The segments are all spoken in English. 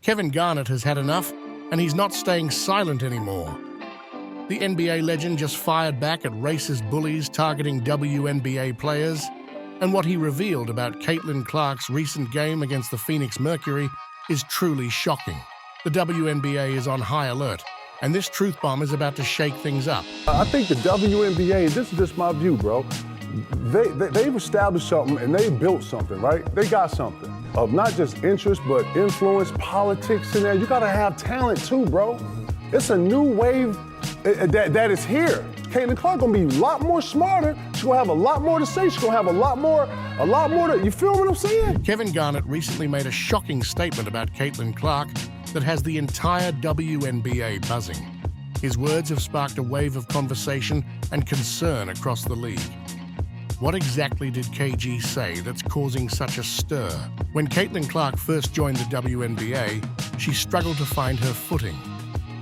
Kevin Garnett has had enough, and he's not staying silent anymore. The NBA legend just fired back at racist bullies targeting WNBA players, and what he revealed about Caitlin Clark's recent game against the Phoenix Mercury is truly shocking. The WNBA is on high alert, and this truth bomb is about to shake things up. I think the WNBA, this is just my view, bro, they've established something and they built something, right? They got something of not just interest, but influence, politics in there. You gotta have talent too, bro. It's a new wave that is here. Caitlin Clark gonna be a lot more smarter. She's gonna have a lot more to say. She's gonna have a lot more to, you feel what I'm saying? Kevin Garnett recently made a shocking statement about Caitlin Clark that has the entire WNBA buzzing. His words have sparked a wave of conversation and concern across the league. What exactly did KG say that's causing such a stir? When Caitlin Clark first joined the WNBA, she struggled to find her footing.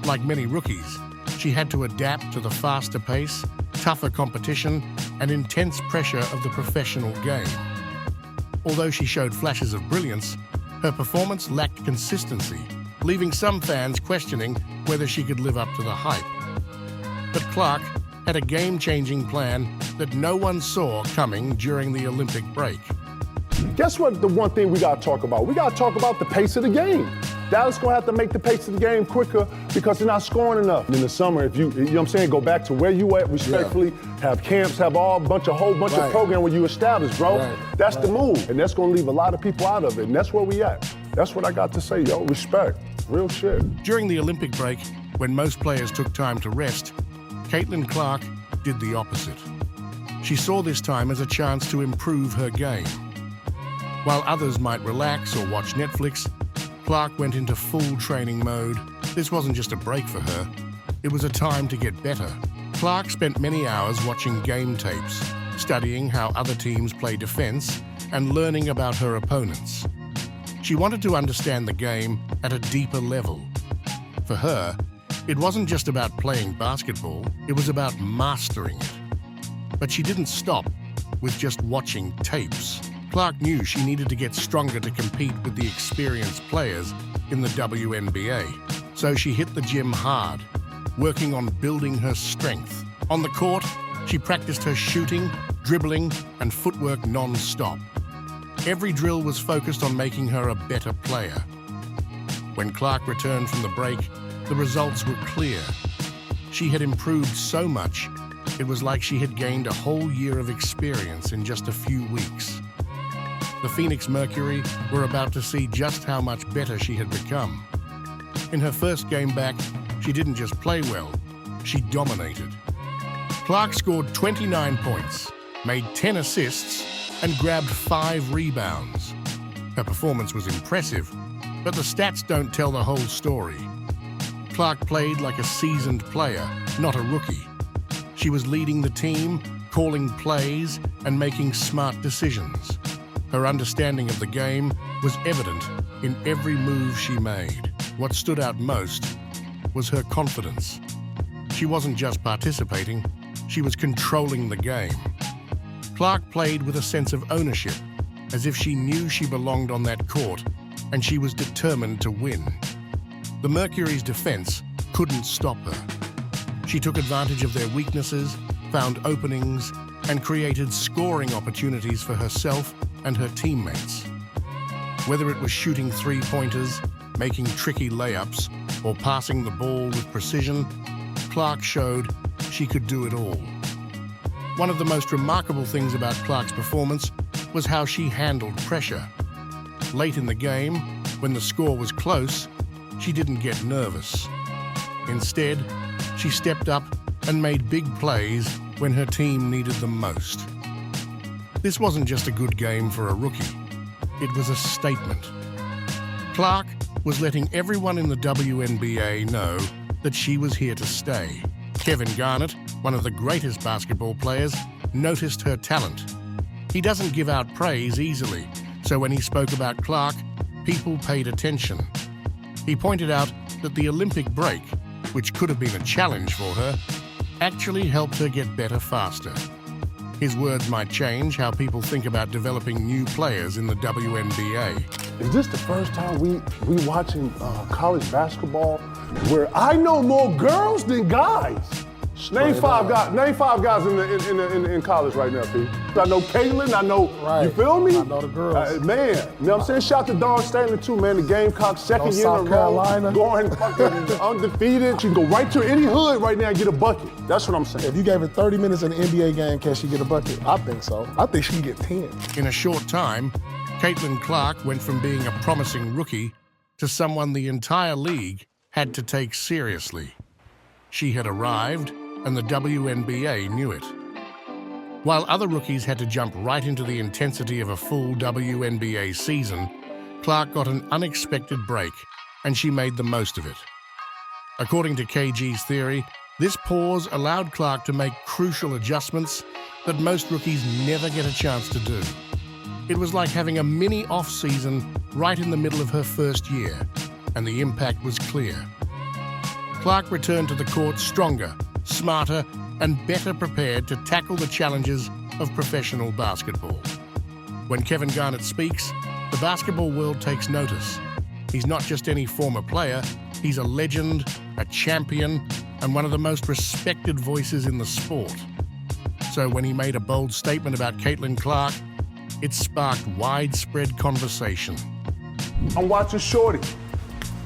Like many rookies, she had to adapt to the faster pace, tougher competition, and intense pressure of the professional game. Although she showed flashes of brilliance, her performance lacked consistency, leaving some fans questioning whether she could live up to the hype. But Clark had a game-changing plan that no one saw coming during the Olympic break. Guess what the one thing we gotta talk about? We gotta talk about the pace of the game. Dallas gonna have to make the pace of the game quicker because they're not scoring enough. In the summer, if you know what I'm saying, go back to where you at respectfully, have camps, have a whole bunch of program where you establish, bro. That's the move, and that's gonna leave a lot of people out of it, and that's where we at. That's what I got to say, yo, respect, real shit. During the Olympic break, when most players took time to rest, Caitlin Clark did the opposite. She saw this time as a chance to improve her game. While others might relax or watch Netflix, Clark went into full training mode. This wasn't just a break for her, it was a time to get better. Clark spent many hours watching game tapes, studying how other teams play defense, and learning about her opponents. She wanted to understand the game at a deeper level. For her, it wasn't just about playing basketball, it was about mastering it. But she didn't stop with just watching tapes. Clark knew she needed to get stronger to compete with the experienced players in the WNBA. So she hit the gym hard, working on building her strength. On the court, she practiced her shooting, dribbling, and footwork non-stop. Every drill was focused on making her a better player. When Clark returned from the break, the results were clear. She had improved so much, it was like she had gained a whole year of experience in just a few weeks. The Phoenix Mercury were about to see just how much better she had become. In her first game back, she didn't just play well, she dominated. Clark scored 29 points, made 10 assists, and grabbed 5 rebounds. Her performance was impressive, but the stats don't tell the whole story. Clark played like a seasoned player, not a rookie. She was leading the team, calling plays, and making smart decisions. Her understanding of the game was evident in every move she made. What stood out most was her confidence. She wasn't just participating, she was controlling the game. Clark played with a sense of ownership, as if she knew she belonged on that court, and she was determined to win. The Mercury's defense couldn't stop her. She took advantage of their weaknesses, found openings, and created scoring opportunities for herself and her teammates. Whether it was shooting three-pointers, making tricky layups, or passing the ball with precision, Clark showed she could do it all. One of the most remarkable things about Clark's performance was how she handled pressure. Late in the game, when the score was close, she didn't get nervous. Instead, she stepped up and made big plays when her team needed them most. This wasn't just a good game for a rookie. It was a statement. Clark was letting everyone in the WNBA know that she was here to stay. Kevin Garnett, one of the greatest basketball players, noticed her talent. He doesn't give out praise easily, so when he spoke about Clark, people paid attention. He pointed out that the Olympic break, which could have been a challenge for her, actually helped her get better faster. His words might change how people think about developing new players in the WNBA. Is this the first time we watching college basketball where I know more girls than guys? Name five guys in college right now, P. I know Caitlin, I know, you feel me? I know the girls. Man, you know what I'm saying? Shout to Dawn Stanley too, man. The Gamecocks second year South in a row. Carolina. Going fucking undefeated. She can go right to any hood right now and get a bucket. That's what I'm saying. If you gave her 30 minutes in an NBA game, can she get a bucket? I think so. I think she can get 10. In a short time, Caitlin Clark went from being a promising rookie to someone the entire league had to take seriously. She had arrived, and the WNBA knew it. While other rookies had to jump right into the intensity of a full WNBA season, Clark got an unexpected break, and she made the most of it. According to KG's theory, this pause allowed Clark to make crucial adjustments that most rookies never get a chance to do. It was like having a mini off-season right in the middle of her first year, and the impact was clear. Clark returned to the court stronger, smarter, and better prepared to tackle the challenges of professional basketball. When Kevin Garnett speaks, the basketball world takes notice. He's not just any former player, he's a legend, a champion, and one of the most respected voices in the sport. So when he made a bold statement about Caitlin Clark, it sparked widespread conversation. I'm watching Shorty.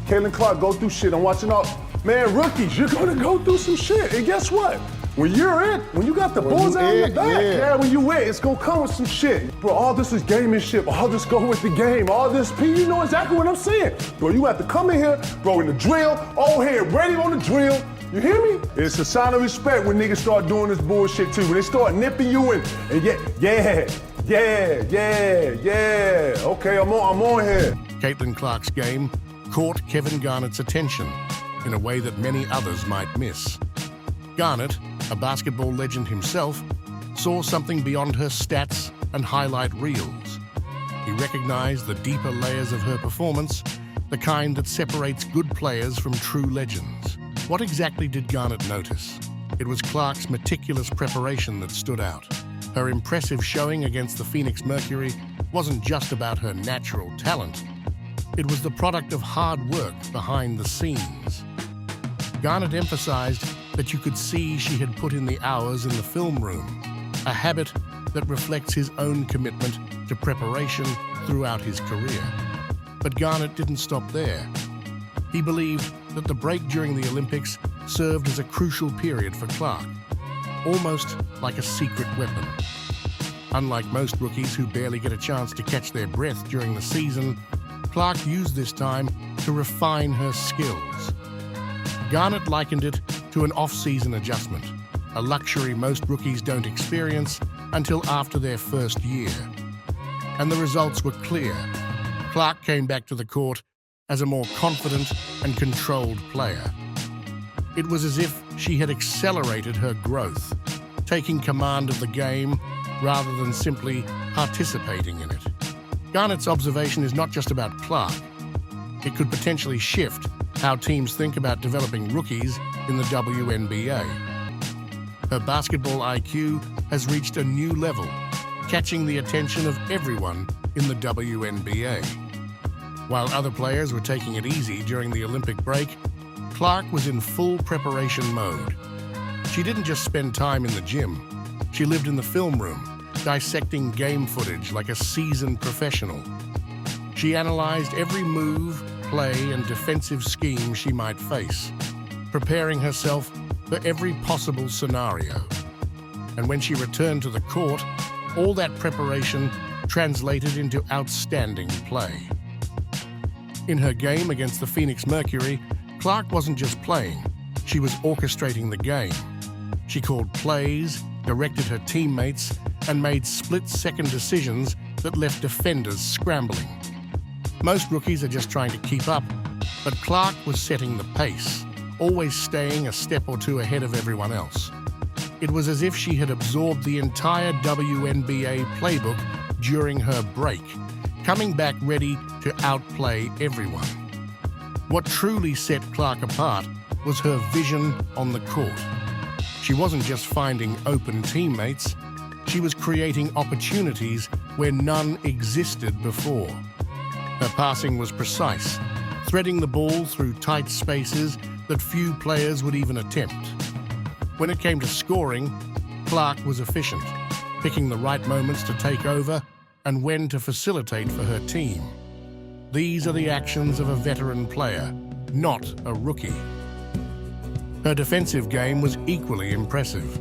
Caitlin Clark go through shit. I'm watching all, man, rookies, you're gonna go through some shit. And guess what? When you're in, when you got the bulls on your back, when you win, it's gonna come with some shit. Bro, all this is gamemanship. All this go with the game. All this, P, you know exactly what I'm saying. Bro, you have to come in here, bro, in the drill, all here, ready on the drill. You hear me? It's a sign of respect when niggas start doing this bullshit too. When they start nipping you in, and yeah. Okay, I'm on here. Caitlin Clark's game caught Kevin Garnett's attention in a way that many others might miss. Garnett, a basketball legend himself, saw something beyond her stats and highlight reels. He recognized the deeper layers of her performance, the kind that separates good players from true legends. What exactly did Garnett notice? It was Clark's meticulous preparation that stood out. Her impressive showing against the Phoenix Mercury wasn't just about her natural talent. It was the product of hard work behind the scenes. Garnett emphasized that you could see she had put in the hours in the film room, a habit that reflects his own commitment to preparation throughout his career. But Garnett didn't stop there. He believed that the break during the Olympics served as a crucial period for Clark, almost like a secret weapon. Unlike most rookies who barely get a chance to catch their breath during the season, Clark used this time to refine her skills. Garnett likened it to an off-season adjustment, a luxury most rookies don't experience until after their first year. And the results were clear. Clark came back to the court as a more confident and controlled player. It was as if she had accelerated her growth, taking command of the game rather than simply participating in it. Garnett's observation is not just about Clark. It could potentially shift how teams think about developing rookies in the WNBA. Her basketball IQ has reached a new level, catching the attention of everyone in the WNBA. While other players were taking it easy during the Olympic break, Clark was in full preparation mode. She didn't just spend time in the gym. She lived in the film room, dissecting game footage like a seasoned professional. She analyzed every move, play, and defensive scheme she might face, preparing herself for every possible scenario. And when she returned to the court, all that preparation translated into outstanding play. In her game against the Phoenix Mercury, Clark wasn't just playing, she was orchestrating the game. She called plays, directed her teammates, and made split-second decisions that left defenders scrambling. Most rookies are just trying to keep up, but Clark was setting the pace, always staying a step or two ahead of everyone else. It was as if she had absorbed the entire WNBA playbook during her break, coming back ready to outplay everyone. What truly set Clark apart was her vision on the court. She wasn't just finding open teammates, she was creating opportunities where none existed before. Her passing was precise, threading the ball through tight spaces that few players would even attempt. When it came to scoring, Clark was efficient, picking the right moments to take over and when to facilitate for her team. These are the actions of a veteran player, not a rookie. Her defensive game was equally impressive.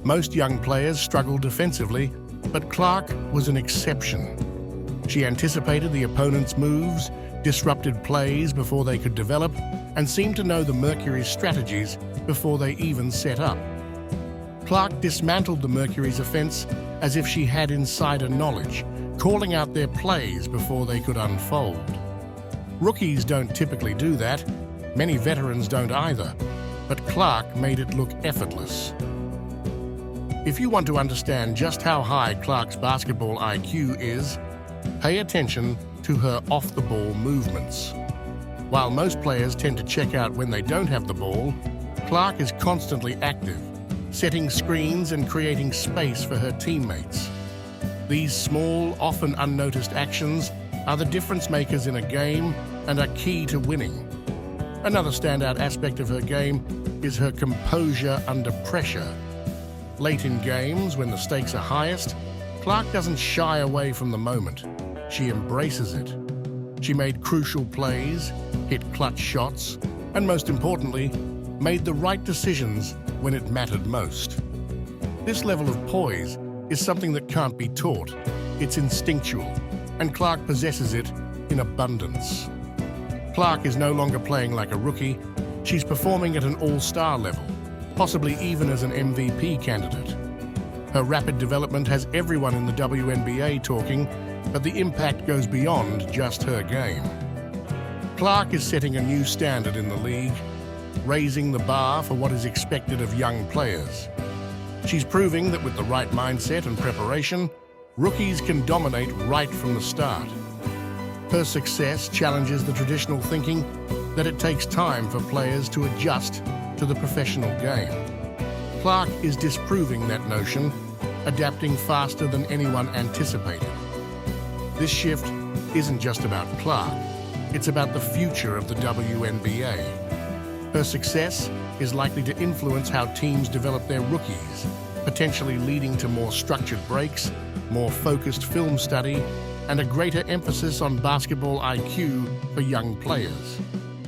Most young players struggled defensively, but Clark was an exception. She anticipated the opponent's moves, disrupted plays before they could develop, and seemed to know the Mercury's strategies before they even set up. Clark dismantled the Mercury's offense as if she had insider knowledge, calling out their plays before they could unfold. Rookies don't typically do that. Many veterans don't either, but Clark made it look effortless. If you want to understand just how high Clark's basketball IQ is, pay attention to her off-the-ball movements. While most players tend to check out when they don't have the ball, Clark is constantly active, setting screens and creating space for her teammates. These small, often unnoticed actions are the difference makers in a game and are key to winning. Another standout aspect of her game is her composure under pressure. Late in games, when the stakes are highest, Clark doesn't shy away from the moment. She embraces it. She made crucial plays, hit clutch shots, and most importantly, made the right decisions when it mattered most. This level of poise is something that can't be taught. It's instinctual, and Clark possesses it in abundance. Clark is no longer playing like a rookie. She's performing at an all-star level, possibly even as an MVP candidate. Her rapid development has everyone in the WNBA talking, but the impact goes beyond just her game. Clark is setting a new standard in the league, raising the bar for what is expected of young players. She's proving that with the right mindset and preparation, rookies can dominate right from the start. Her success challenges the traditional thinking that it takes time for players to adjust to the professional game. Clark is disproving that notion, adapting faster than anyone anticipated. This shift isn't just about Clark, it's about the future of the WNBA. Her success is likely to influence how teams develop their rookies, potentially leading to more structured breaks, more focused film study, and a greater emphasis on basketball IQ for young players.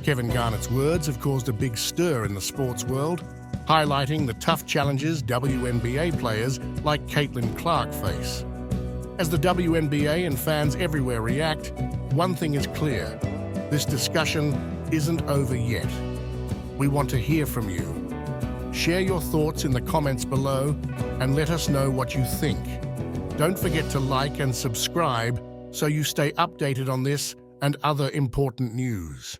Kevin Garnett's words have caused a big stir in the sports world, highlighting the tough challenges WNBA players like Caitlin Clark face. As the WNBA and fans everywhere react, one thing is clear: this discussion isn't over yet. We want to hear from you. Share your thoughts in the comments below and let us know what you think. Don't forget to like and subscribe so you stay updated on this and other important news.